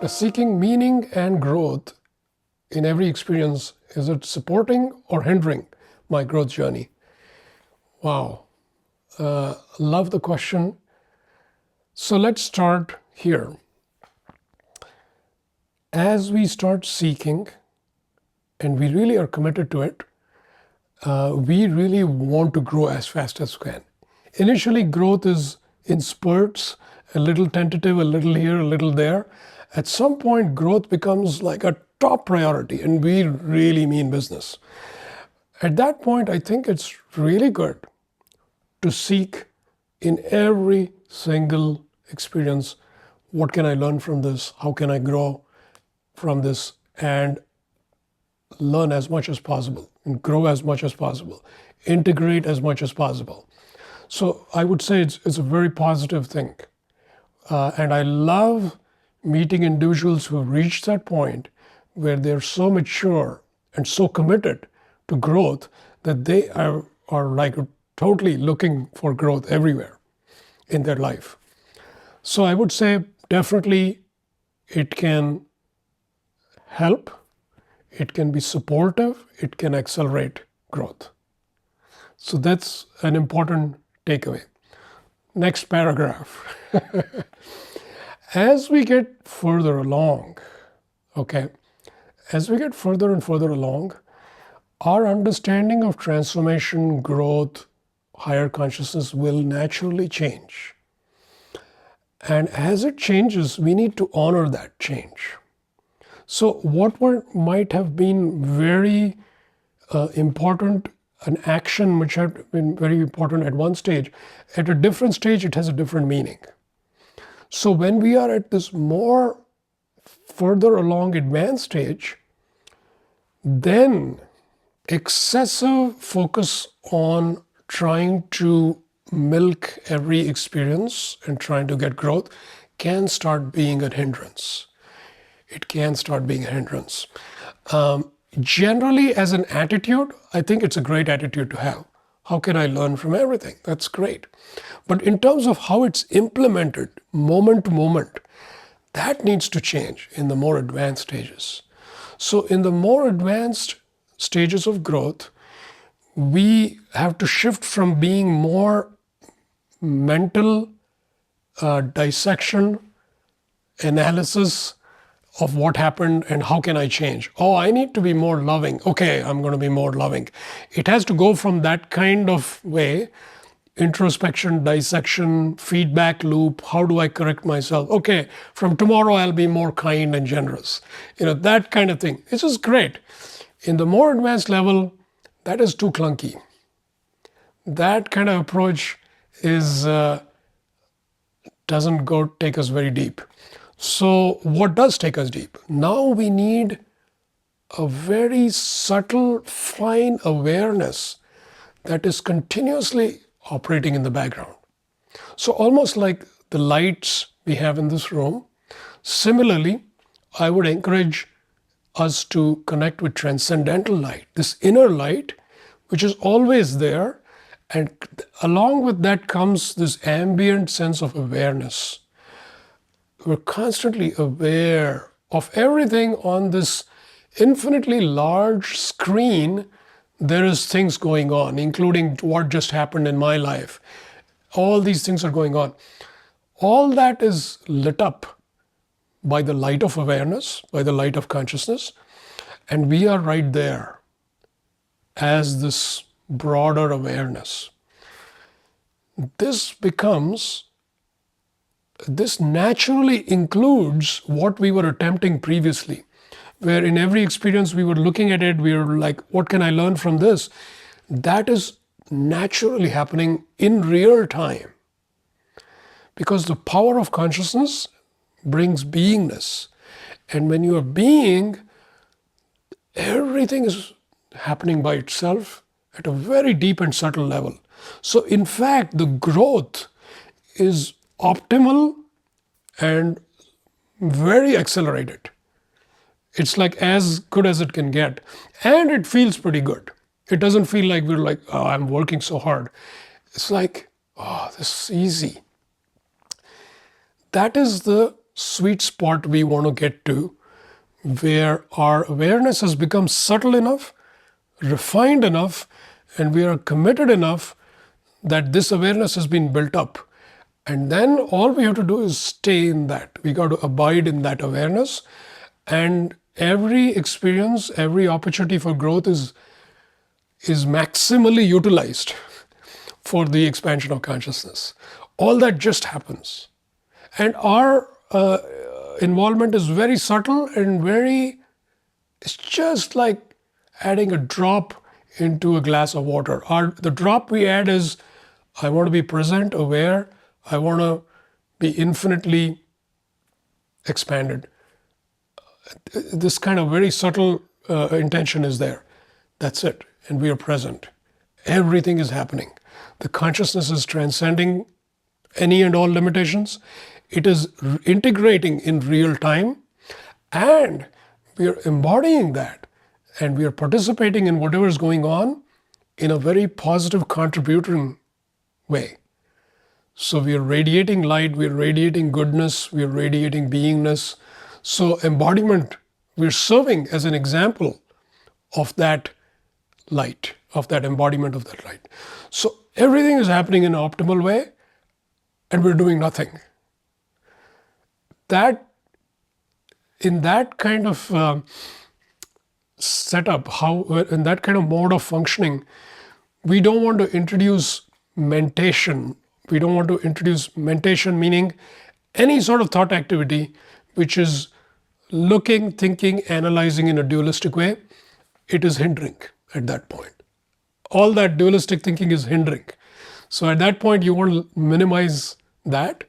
The seeking meaning and growth in every experience, is it supporting or hindering my growth journey? Wow. Love the question. So let's start here. As we start seeking, and we really are committed to it, we really want to grow as fast as we can. Initially, growth is in spurts, a little tentative, a little here, a little there. At some point, growth becomes like a top priority, and we really mean business. At that point, I think it's really good to seek in every single experience, what can I learn from this? How can I grow from this? And learn as much as possible and grow as much as possible, integrate as much as possible. So I would say it's a very positive thing. And I love meeting individuals who have reached that point where they're so mature and so committed to growth that they are like totally looking for growth everywhere in their life. So I would say definitely it can help, it can be supportive, it can accelerate growth. So that's an important takeaway. Next paragraph. As we get further along, as we get further and further along, our understanding of transformation, growth, higher consciousness will naturally change. And as it changes, we need to honor that change. So what might have been very important, an action which had been very important at one stage, at a different stage, it has a different meaning. So when we are at this more further along advanced stage, then excessive focus on trying to milk every experience and trying to get growth can start being a hindrance. It can start being a hindrance. Generally, as an attitude, I think it's a great attitude to have. How can I learn from everything? That's great. But in terms of how it's implemented moment to moment, that needs to change in the more advanced stages. So in the more advanced stages of growth, we have to shift from being more mental dissection, analysis of what happened and how can I change. Oh, I need to be more loving. Okay, I'm going to be more loving. It has to go from that kind of way, introspection, dissection, feedback loop. How do I correct myself? Okay, from tomorrow I'll be more kind and generous. That kind of thing. It's just great. In the more advanced level, that is too clunky. That kind of approach doesn't take us very deep. So what does take us deep? Now we need a very subtle, fine awareness that is continuously operating in the background. So almost like the lights we have in this room, similarly, I would encourage us to connect with transcendental light, this inner light, which is always there. And along with that comes this ambient sense of awareness. We're constantly aware of everything on this infinitely large screen. There is things going on, including what just happened in my life. All these things are going on. All that is lit up by the light of awareness, by the light of consciousness. And we are right there as this broader awareness. This naturally includes what we were attempting previously, where in every experience we were looking at it, we were like, what can I learn from this? That is naturally happening in real time. Because the power of consciousness brings beingness. And when you are being, everything is happening by itself at a very deep and subtle level. So in fact, the growth is optimal and very accelerated. It's like as good as it can get. And it feels pretty good. It doesn't feel like we're like, oh, I'm working so hard. It's like, oh, this is easy. That is the sweet spot we want to get to, where our awareness has become subtle enough, refined enough, and we are committed enough that this awareness has been built up. And then all we have to do is stay in that. We got to abide in that awareness. And every experience, every opportunity for growth is maximally utilized for the expansion of consciousness. All that just happens. And our involvement is very subtle and it's just like adding a drop into a glass of water. The drop we add is, I want to be present, aware, I want to be infinitely expanded. This kind of very subtle intention is there. That's it. And we are present. Everything is happening. The consciousness is transcending any and all limitations. It is integrating in real time. And we are embodying that. And we are participating in whatever is going on in a very positive, contributing way. So we are radiating light, we are radiating goodness, we are radiating beingness. So embodiment, we're serving as an example of that light, of that embodiment of that light. So everything is happening in an optimal way, and we're doing nothing. In that kind of setup, in that kind of mode of functioning, we don't want to introduce mentation. We don't want to introduce mentation, meaning any sort of thought activity which is looking, thinking, analyzing in a dualistic way. It is hindering at that point. All that dualistic thinking is hindering. So at that point, you want to minimize that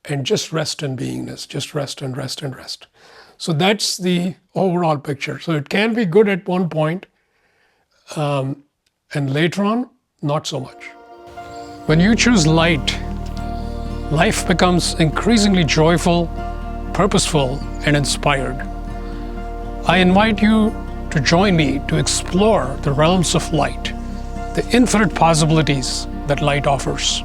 and just rest in beingness, just rest and rest and rest. So that's the overall picture. So it can be good at one point, and later on, not so much. When you choose light, life becomes increasingly joyful, purposeful, and inspired. I invite you to join me to explore the realms of light, the infinite possibilities that light offers.